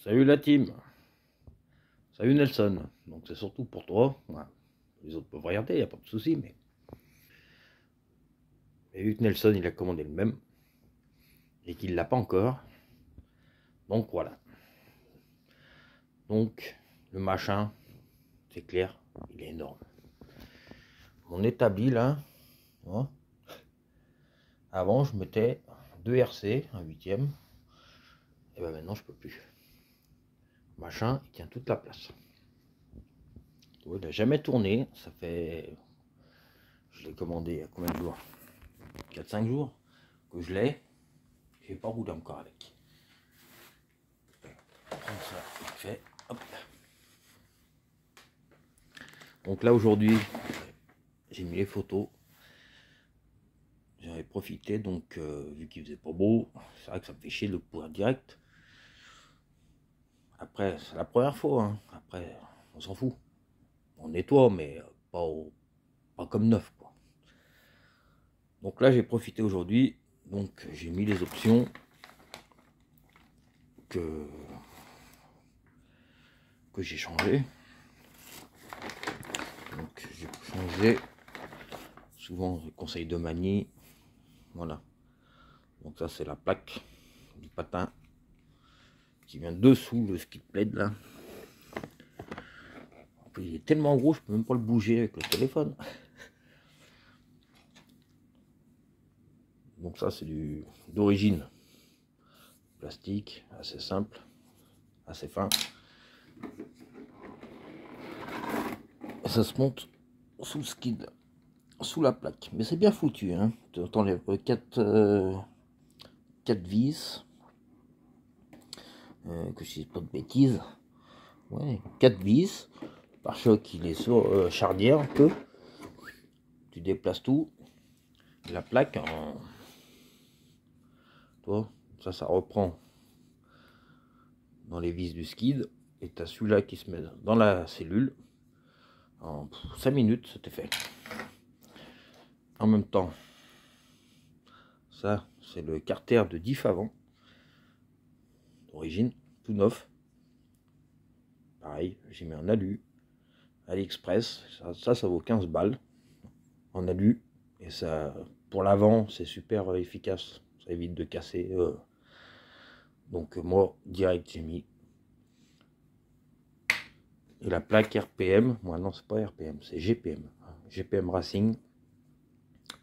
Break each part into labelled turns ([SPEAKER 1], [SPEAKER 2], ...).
[SPEAKER 1] Salut la team. Salut Nelson. Donc c'est surtout pour toi. Voilà. Les autres peuvent regarder, il n'y a pas de souci. Mais vu que Nelson il a commandé le même et qu'il l'a pas encore. Donc voilà. Donc le machin, c'est clair, il est énorme. Mon établi là, hein, avant je mettais 2 RC, un huitième. Et ben maintenant je peux plus. Le machin, il tient toute la place. Il n'a jamais tourné. Ça fait. Je l'ai commandé il y a combien de jours? 4-5 jours que je l'ai. J'ai pas roulé encore avec. Prendre ça vite fait. Hop. Donc là aujourd'hui, j'ai mis les photos. J'en ai profité, donc vu qu'il faisait pas beau, c'est vrai que ça me fait chier de le courir direct. Après, c'est la première fois, hein. Après, on s'en fout. On nettoie, mais pas comme neuf, quoi. Donc là, j'ai profité aujourd'hui, donc j'ai mis les options que j'ai changé. Donc j'ai changé souvent le conseil de manie. Voilà. Donc ça c'est la plaque du patin qui vient dessous le skid plate là. Il est tellement gros, je peux même pas le bouger avec le téléphone. Donc ça c'est d'origine plastique, assez simple, assez fin. Et ça se monte sous le skid, sous la plaque. Mais c'est bien foutu, hein. Tu enlèves 4 vis, que je dise pas de bêtises. Ouais, 4 vis. Pare-choc il est sur charnière un peu. Tu déplaces tout. La plaque en. Toi, ça reprend dans les vis du skid. Et tu as celui-là qui se met dans la cellule. En 5 minutes, c'était fait. En même temps, ça, c'est le carter de diff avant. D'origine, tout neuf. Pareil, j'ai mis en alu. AliExpress, ça vaut 15 balles. En alu. Et ça, pour l'avant, c'est super efficace. Ça évite de casser. Donc moi, direct, j'ai mis. Et la plaque RPM, moi non, c'est pas RPM, c'est GPM. GPM Racing.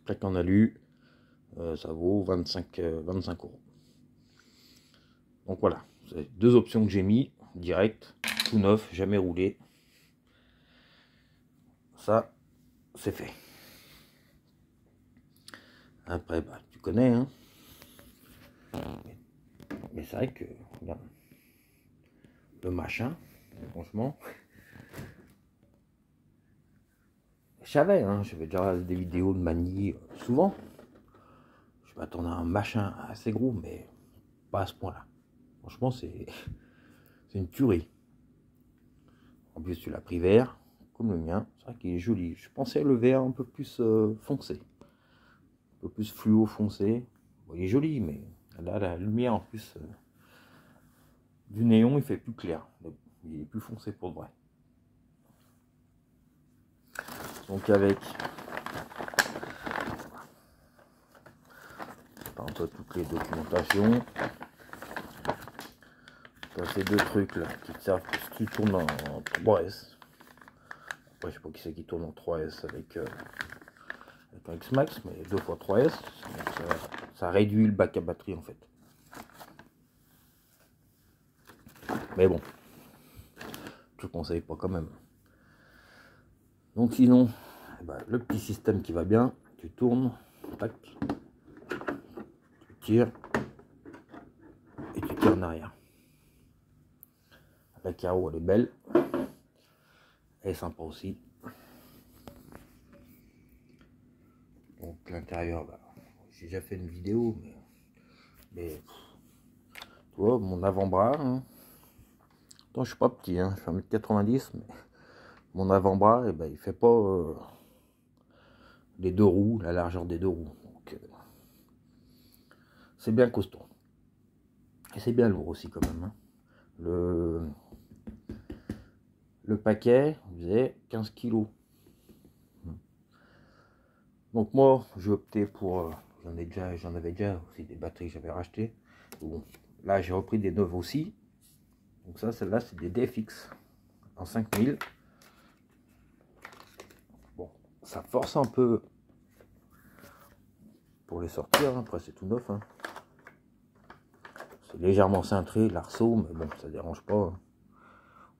[SPEAKER 1] Plaque en alu, ça vaut 25 euros. Donc voilà, c'est 2 options que j'ai mis, direct, tout neuf, jamais roulé. Ça, c'est fait. Après, bah, tu connais, hein. Mais c'est vrai que, regarde, le machin, franchement, je savais, hein, j'avais déjà des vidéos de manie souvent. Je m'attendais à un machin assez gros, mais pas à ce point-là. Franchement, c'est une tuerie. En plus, tu l'as pris vert, comme le mien. C'est vrai qu'il est joli. Je pensais le vert un peu plus foncé. Un peu plus fluo foncé. Bon, il est joli, mais là, la lumière en plus du néon, il fait plus clair. Il est plus foncé pour de vrai. Donc avec toutes les documentations. Ces 2 trucs là qui te servent si tu tournes en 3S. Après, je sais pas qui c'est qui tourne en 3S avec un X-Max, mais 2 fois 3S. Ça réduit le bac à batterie en fait. Mais bon, je ne conseille pas quand même. Donc sinon, bah, le petit système qui va bien, tu tournes, tac, tu tires et tu tires en arrière. La carreau elle est belle, elle est sympa aussi. Donc l'intérieur, bah, j'ai déjà fait une vidéo, mais tu vois, mon avant-bras, hein. Attends, je suis pas petit, hein, je fais 1m90, mais mon avant-bras, eh ben, il fait pas les 2 roues, la largeur des 2 roues. Donc c'est bien costaud. Et c'est bien lourd aussi quand même, hein. Le paquet faisait 15 kilos. Donc moi, j'ai opté pour... j'en avais déjà aussi des batteries que j'avais rachetées. Bon, là, j'ai repris des neuves aussi. Donc ça, celle-là, c'est des DFX en 5000. Bon, ça force un peu pour les sortir. Hein. Après, c'est tout neuf. Hein. C'est légèrement cintré, l'arceau, mais bon, ça dérange pas. Hein.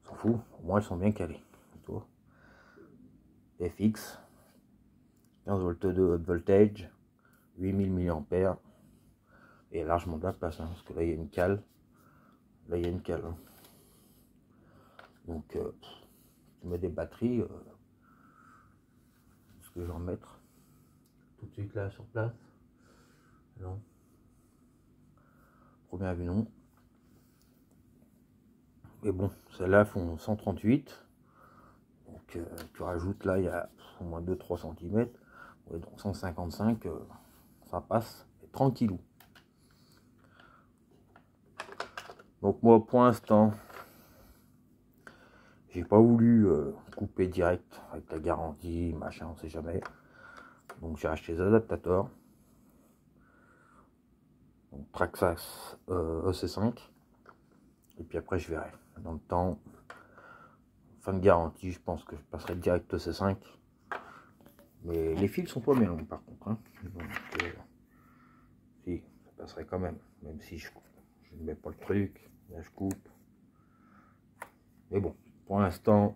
[SPEAKER 1] On s'en fout. Au moins, elles sont bien calées. DFX, 15 volts de haute voltage, 8000 mAh. Et largement de la place, hein, parce que là, il y a une cale. Là, il y a une cale. Hein. Donc, tu mets des batteries. Est-ce que je vais en mettre tout de suite là sur place? Non. Première vue, non. Mais bon, celles-là font 138. Donc, tu rajoutes là, il y a au moins 2-3 cm. Ouais, donc 155, ça passe tranquillou. Donc, moi, pour l'instant, j'ai pas voulu couper direct avec la garantie, machin, on sait jamais. Donc, j'ai acheté des adaptateurs. Donc, Traxxas EC5. Et puis après, je verrai. Dans le temps, fin de garantie, je pense que je passerai direct EC5. Mais les fils sont pas bien longs par contre. Hein. Donc, si, ça passerait quand même. Même si je ne mets pas le truc. Là, je coupe. Mais bon, pour l'instant,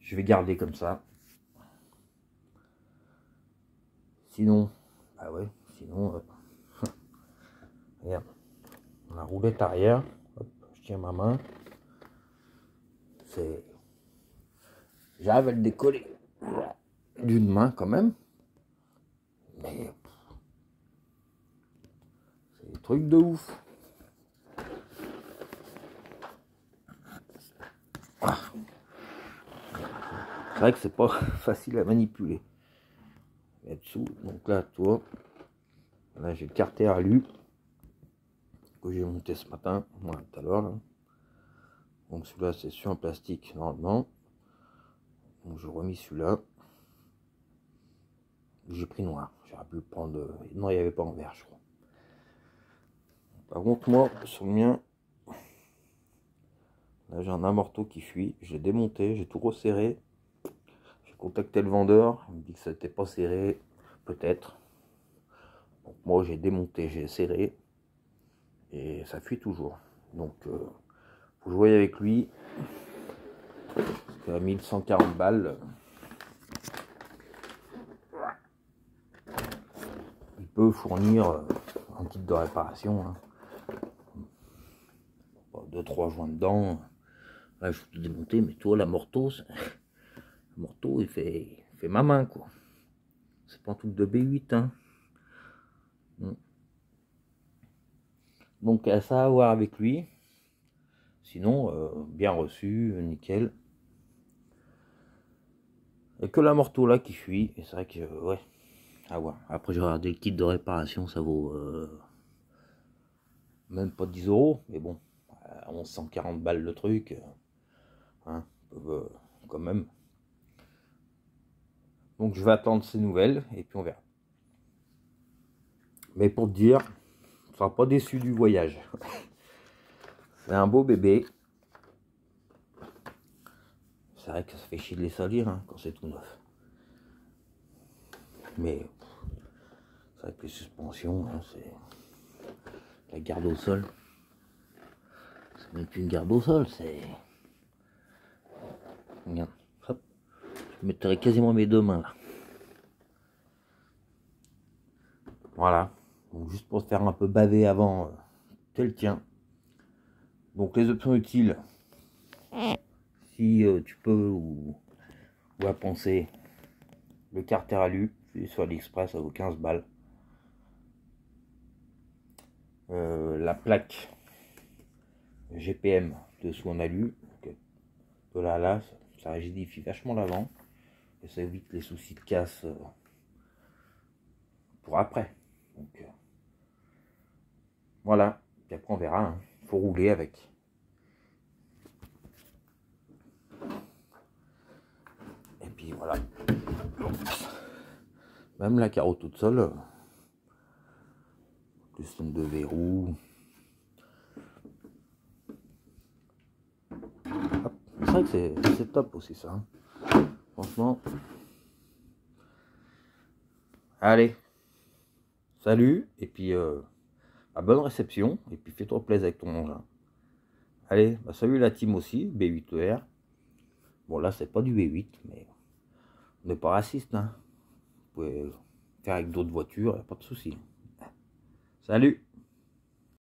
[SPEAKER 1] je vais garder comme ça. Sinon, bah ouais, sinon, regarde, la roulette arrière, hop, je tiens ma main, c'est, j'arrive à le décoller d'une main quand même, mais c'est des trucs de ouf. C'est vrai que c'est pas facile à manipuler. Là-dessous, donc là, toi, là j'ai le carter alu que j'ai monté ce matin, voilà, tout à l'heure. Donc celui-là c'est sur un plastique normalement. Donc je remis celui-là. J'ai pris noir. J'aurais pu le prendre. Non, il n'y avait pas en vert, je crois. Par contre, moi, sur le mien, là j'ai un amorto qui fuit. J'ai démonté, j'ai tout resserré. J'ai contacté le vendeur. Il me dit que ça n'était pas serré. Peut-être. Donc moi j'ai démonté, j'ai serré. Et ça fuit toujours. Donc faut jouer avec lui. Parce qu'à 1140 balles. Il peut fournir un kit de réparation. Hein. 2-3 joints dedans. Là, je vais tout démonter, mais toi, la morteau, il fait ma main, quoi. C'est pas un truc de B8, hein. Donc, ça à voir avec lui. Sinon, bien reçu, nickel. Et que la morteau là qui fuit, et c'est vrai que, ouais, à voir. Après, j'ai regardé le kit de réparation, ça vaut même pas 10 €, mais bon, 1140 balles le truc, hein, quand même. Donc, je vais attendre ces nouvelles, et puis on verra. Mais pour te dire, tu seras pas déçu du voyage. C'est un beau bébé. C'est vrai que ça fait chier de les salir hein, quand c'est tout neuf. Mais c'est vrai que les suspensions, hein, c'est la garde au sol. C'est même plus une garde au sol, c'est... Regarde, hop. Je mettrais quasiment mes deux mains là. Voilà. Donc juste pour te faire un peu baver avant, tel tien. Donc les options utiles, si tu peux ou à penser, le carter alu, sur AliExpress, ça vaut 15 balles. La plaque GPM dessous en alu, de là à là, ça rigidifie vachement l'avant et ça évite les soucis de casse pour après. Donc voilà, puis après on verra. Hein. faut rouler avec. Et puis voilà. Même la carreau toute seule, système de verrou. C'est vrai que c'est top aussi ça. Franchement. Allez. Salut. Et puis à bonne réception. Et puis fais-toi plaisir avec ton engin. Allez, bah, salut la team aussi, B8ER. Bon là c'est pas du V8, mais on n'est pas raciste, hein. Vous pouvez faire avec d'autres voitures, y a pas de souci. Salut!